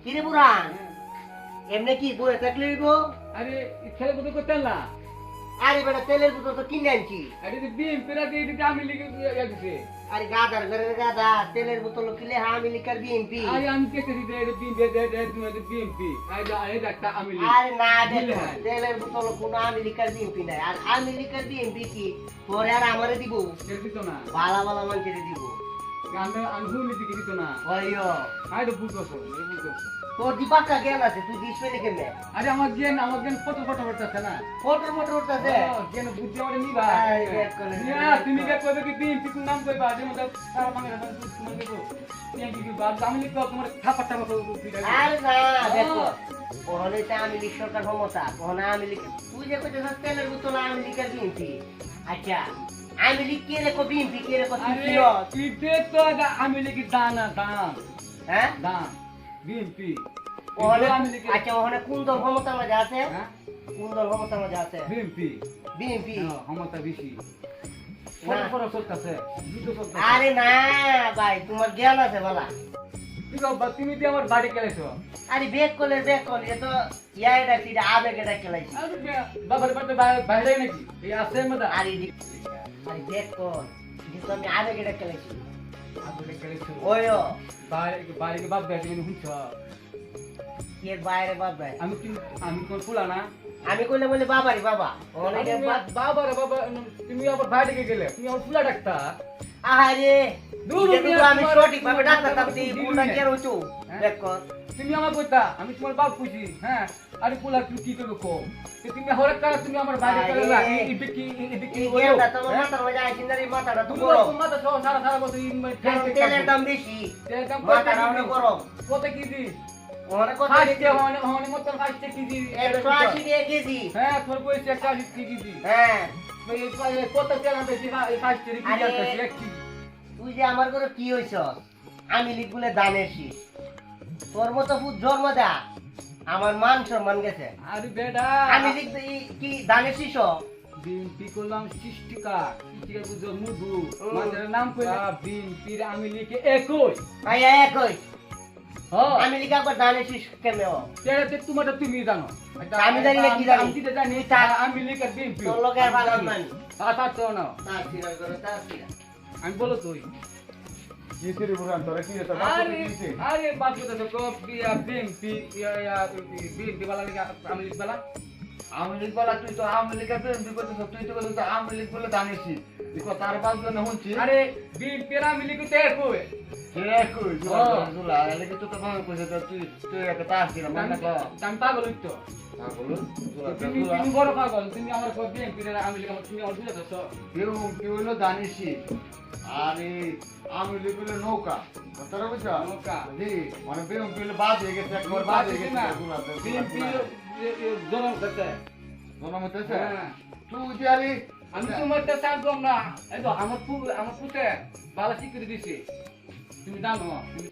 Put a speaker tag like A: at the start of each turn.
A: কিরে বুড়ান এমনি কি বয়ে থাকলে গো?
B: আরে খেলে কত করতেন না
A: আরে বেটা তেলের বোতল তো কিনে আনছি।
B: আরে বিএম পেরা দিয়ে দিতে আমি লিখে দিছে
A: আরে গাদার ঘরের গাদা তেলের বোতল কিলে আমি লিখার বিএমপি।
B: আরে আমি কেটে দিতে এটা বিএম দে তুমি বিএমপি আইডা একটা আমি লিখে
A: আরে না দেখো তেলের বোতল কোনো আমি লিখার বিএমপি নাই। আর আমি লিখার বিএমপি কি পরে আর আমারে দিব?
B: কেটে দিত না
A: বালা বালা মানুষের দিব।
B: গানে আনহুল লিখে দিত না
A: ওইও
B: আইডা বুঝছস
A: তোর দিবাকা জ্ঞান আছে তুই দিস পেলে কেমনে?
B: আরে আমার জ্ঞান ফটো উঠতেছে না
A: ফটোর ফটো উঠতেছে।
B: জ্ঞান বুদ্ধি আমার নিবা
A: আরে দেখ করে
B: তুমি কে কইবে কি বিএমপি কোন নাম কইবা যে মত সারা বাংলা তুমি দেখো বিএমপি কি বাদ আমি লিখো তোমার থাপাটা মতো
A: আরে না দেখো ওহলে তা আমি লিখ সরকার ক্ষমতা ওহলে আমি লিখ তুই যে কইতেছ তেলের বোতল আমি লিখার বিএমপি। আচ্ছা আমি লিখ কে রে কো বিএমপি কে রে কো
B: আরে
A: ছিল?
B: কি তো আমি লিখি দানা দাম
A: হ্যাঁ
B: দাম বিএমপি
A: ওহলে
B: আমি লিখি
A: আচ্ছা ওহলে কোন দল ক্ষমতা মধ্যে আছে?
B: হ্যাঁ
A: কোন দল ক্ষমতা মধ্যে আছে?
B: BMP
A: BMP.
B: ক্ষমতা বেশি
A: না।
B: ফটো চলতেছে ভিডিও চলতেছে
A: আরে না ভাই তোমার জ্ঞান আছে বালা।
B: তুমি দিয়ে আমার বাড়ি গেলেছো
A: আরে বেক কল এ তো ইয়াটা তিরা আবেগ এটা খেলাইছি।
B: বাবার বাড়িতে বাইরে নাকি এই আছে মধ্যে
A: আরে বেক কল কিন্তু আমি আবেগ এটা খেলাইছি।
B: আপনি গেলেছো
A: ওইও
B: বাড়ি বাপ বেটি শুনছ
A: কে বাইরে বাপ ভাই
B: আমি কোন ফুলা না
A: আমি কইলে বলে বাবারি বাবা অনেকে
B: বাবা রে বাবা তুমি আবার বাইরে গেলে তুমি আমার ফুলা ডাক্তার
A: আরে
B: দূর
A: কিন্তু আমি সঠিক ভাবে ডাক্তার তাপতি বুনা কে রইছো দেখ কর
B: তুমি আমার কইতা আমি তোমার বাপ কইছি হ্যাঁ আরে ফুলা তুমি কি করবে কো তুমি হরে কাজ তুমি আমার বাইরে গেলে না এই কি
A: কেডা তোমার মাথার মধ্যে আইছিস না রে মাথাটা তো গরম
B: মাথা সহ সারা বছর
A: তেলের দাম বেশি
B: তেলের দাম
A: মাথাটা অনেক গরম
B: কত কেজি
A: অনেক কত
B: খাইতে হনে মত খাইতে কেজি
A: 180 টাকা কেজি।
B: হ্যাঁ তোর কইছে 180 কেজি
A: হ্যাঁ
B: কত তেল বেশি খাইতে কেজি
A: আরে,
B: আছে 1 কেজি
A: তুই যে আমার ঘরে কি হইছ আমি লিখবলে দানের শীষ তোর মতো ফুট জন্ম দা আমার মান সম্মান গেছে।
B: আরে বেডা
A: আমি লিখতে কি দানের শীষ
B: বিএনপি করলাম সৃষ্টিকা বুঝো মধু মাঝের নাম কইলা বিএনপির আমি লিখে 21
A: ভাই একই
B: হ্যাঁ
A: আমি লিখা আবার দানের শীষ কেমনে হ
B: তেরাতে তোমারটা তুমি জানো
A: আমি জানি না কি জানি।
B: আমি তো জানি আমি লিখে বিএনপি
A: তোর লোকে আর ভালো মানি
B: আচ্ছা তো না
A: তার সিরা করে তার সিরা
B: আমি বলো তুই
C: কিসের বুড়ান তোরা কি এটা
B: আরে আরে বাদ কথা তো কপি বিএনপি বিএনপি वाला লিখা আমি লিখবালা
C: আমি লিখবলা তুই তো আমি লিখে বিএনপি করতেছ তুই তো বলছিস আমি লিখবলে জানিসি দেখো তার বাদ জন্য শুনছি
B: আরে বিএনপি আমি লিখতে কই
C: কে কই জুলা লিখে তো ভাবে কইছে তুই তুই একটা তাস দিলা মানে না
B: আমি পাগল তো
C: তা বলো জুলা
B: তুমি তুমি বড় পাগল তুমি আমার কো বিএনপি আমি লিখা তুমি আমার বুঝাচ্ছ
C: কেউ কি হইলো জানিসি আরে আমি লিখবলে নৌকা তোরা বুঝছো
B: নৌকা।
C: জি মানে বিএনপি বাদ হয়ে গেছে একবার বাদ হয়ে গেছে জুলা
B: বিএনপি জনম করতে
C: মনে হইতেছে
B: হ্যাঁ।
C: তুই যে আরে
B: আমি তোমার তো চাকম না এই তো আমার পুতে ভালো স্বীকৃতি দিছি তুমি জানো